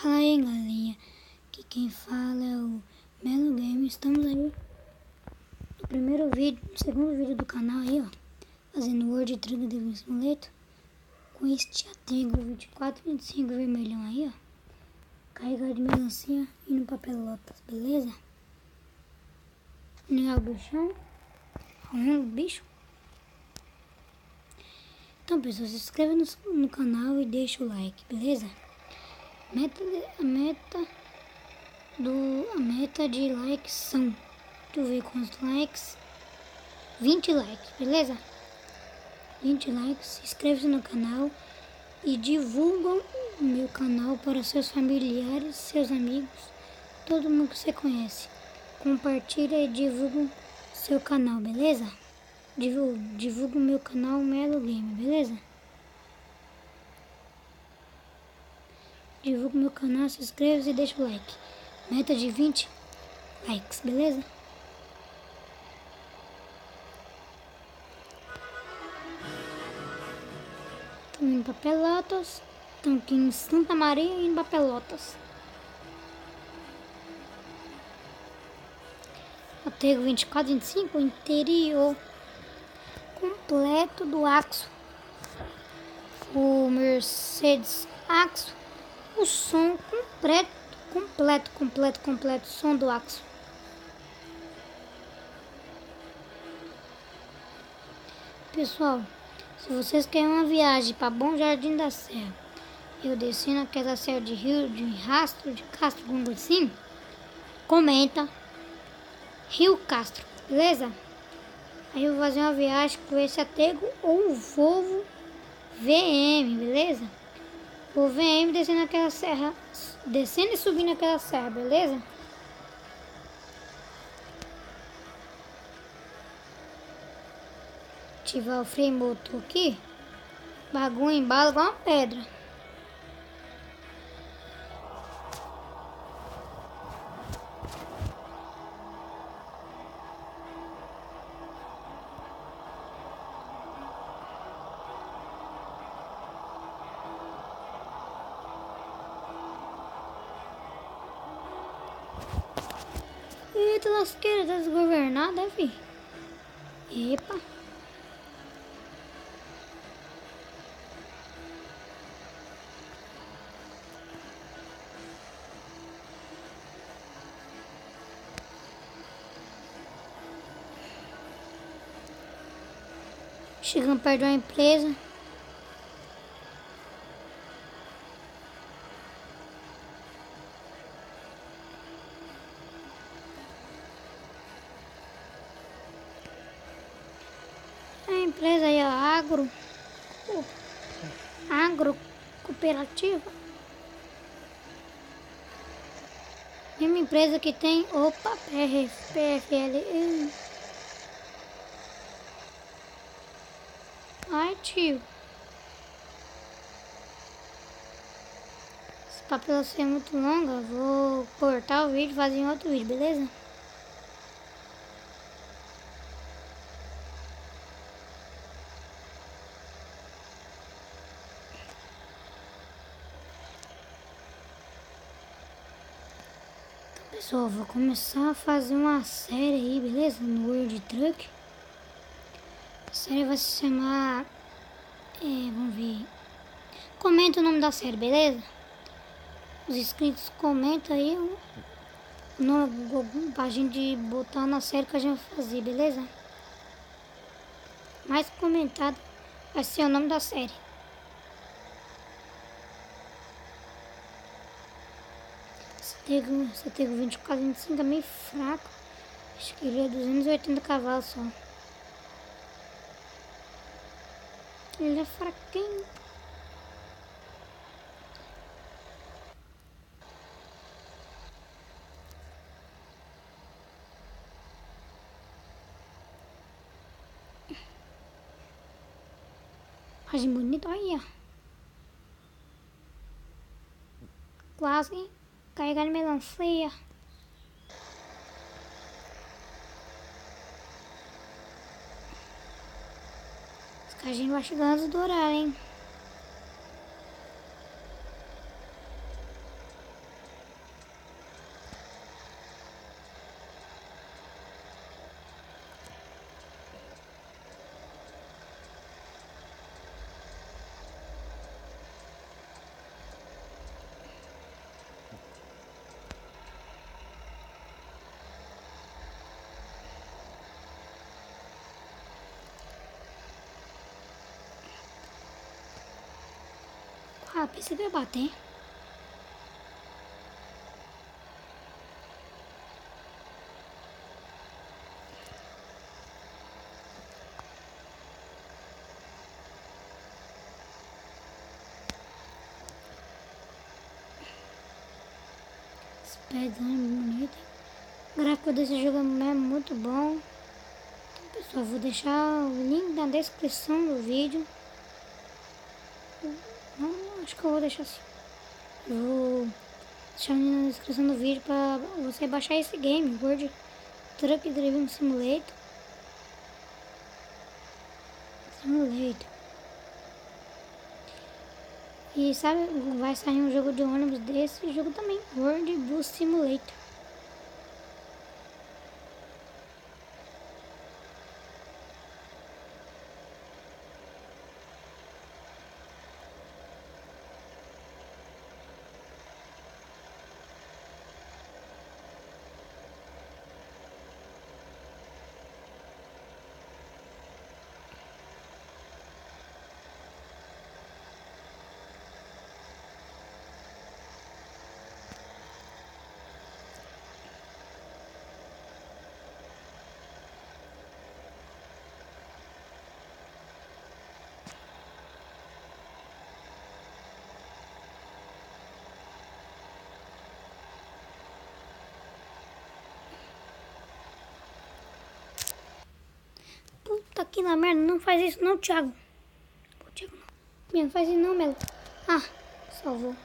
Fala aí, galerinha, que quem fala é o Melo Game. Estamos aí no segundo vídeo do canal aí, ó, fazendo World Truck Driving Simulator com este Atego 2425 vermelhão aí, ó, carregado de melancia e no papelotas, beleza? Negar o bichão, arruma o bicho. Então, pessoal, se inscreva no canal e deixa o like, beleza? A meta de likes são, deixa eu ver quantos likes, 20 likes, beleza? 20 likes, se inscreva no canal e divulgam o meu canal para seus familiares, seus amigos, todo mundo que você conhece. Compartilha e divulga seu canal, beleza? Divulga o meu canal Melo Game, beleza? Divulga o meu canal, se inscreva e deixa o like. Meta de 20 likes, beleza? Estamos indo pra Pelotas. Estamos aqui em Santa Maria e indo pra Pelotas. Atego 2425, interior completo do Axo. O Mercedes Axo. O som completo, som do Axo. Pessoal, se vocês querem uma viagem para Bom Jardim da Serra, eu descendo aquela serra de Rio, de Rastro, de Castro, alguma coisa assim, comenta Rio Castro, beleza? Aí eu vou fazer uma viagem com esse Atego ou o Volvo VM, beleza? O VM descendo aquela serra, descendo e subindo aquela serra, beleza? Ativar o freio motor aqui, bagulho embala igual uma pedra. Eita lasqueira, tá desgovernada, fi. Epa. Chegando perto de uma empresa. A empresa aí, a Agro Cooperativa. Mesma empresa que tem, opa, PFL. Ai, tio. Esse papel ser muito longa, vou cortar o vídeo e fazer em outro vídeo, beleza? Pessoal, vou começar a fazer uma série aí, beleza? No World Truck. A série vai se chamar... vamos ver. Comenta o nome da série, beleza? Os inscritos comentam aí o nome pra gente botar na série que a gente vai fazer, beleza? Mais comentado vai ser o nome da série. Esse Atego 2425 é meio fraco. Acho que ele é 280 cavalos só. Ele é fraquinho. Imagem bonita, olha. Quase carregar melancia. A gente vai chegando antes do horário, hein? Ah, pensei que eu ia bater. Esse pedão é bonito. O gráfico desse jogo é muito bom. Então, pessoal, vou deixar o link na descrição do vídeo. Não, acho que eu vou deixar assim. Eu vou deixar na descrição do vídeo para você baixar esse game, World Truck Driving Simulator. E sabe, vai sair um jogo de ônibus desse jogo também, World Bus Simulator. Puta que na merda, não faz isso não, Thiago. Pô, Thiago não. Não faz isso não, Melo. Ah, salvou.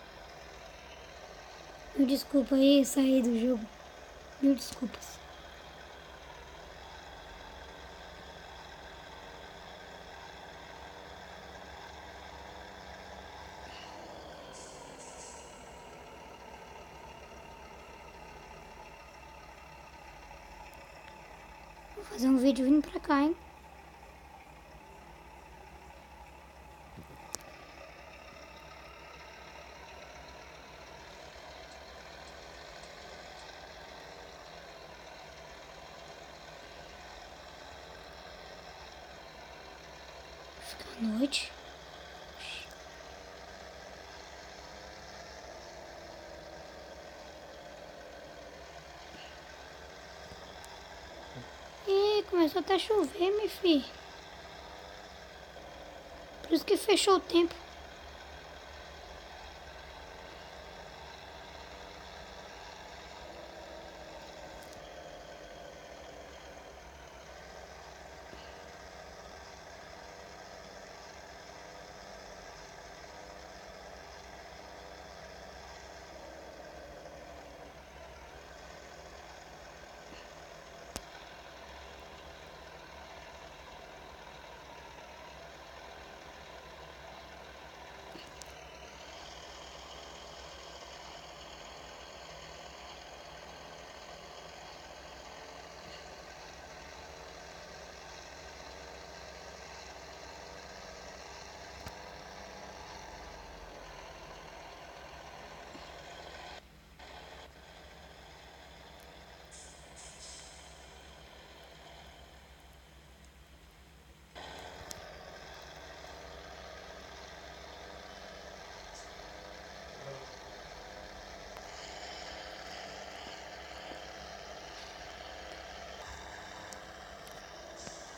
Mil desculpa aí, saí do jogo. Mil desculpas. Vou fazer um vídeo vindo pra cá, hein. Fica à noite. E começou até a chover, meu filho. Por isso que fechou o tempo.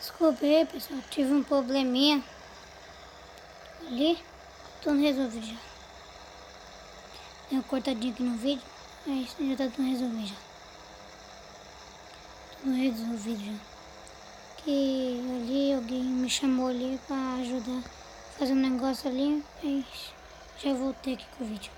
Desculpa aí, pessoal. Tive um probleminha ali. Tudo resolvido já. Deu uma cortadinha aqui no vídeo. Mas já tá tudo resolvido já. Tudo resolvido já. Que ali alguém me chamou ali pra ajudar a fazer um negócio ali. Mas já voltei aqui com o vídeo.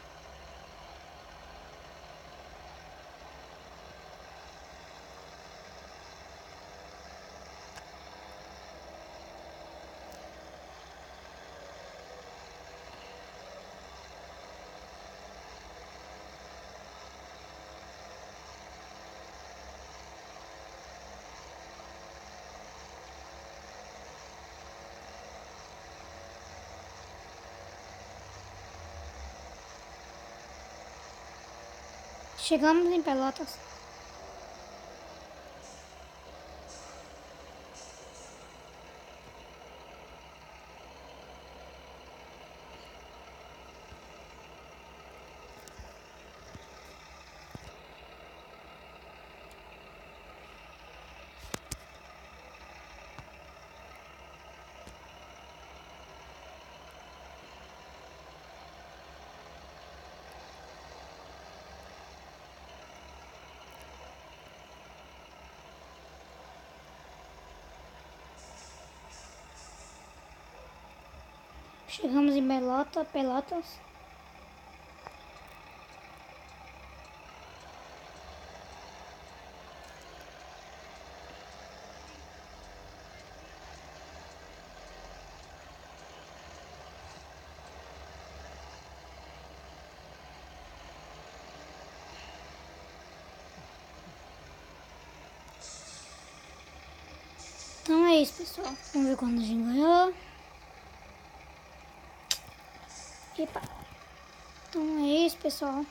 Chegamos em Pelotas. Chegamos em Pelotas. Então é isso, pessoal. Vamos ver quando a gente ganhou. Epa. Então é isso, pessoal.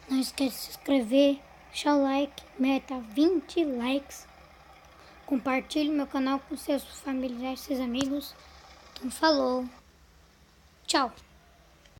Não esquece de se inscrever, deixar o like, meta 20 likes. Compartilhe meu canal com seus familiares, seus amigos. Então falou. Tchau.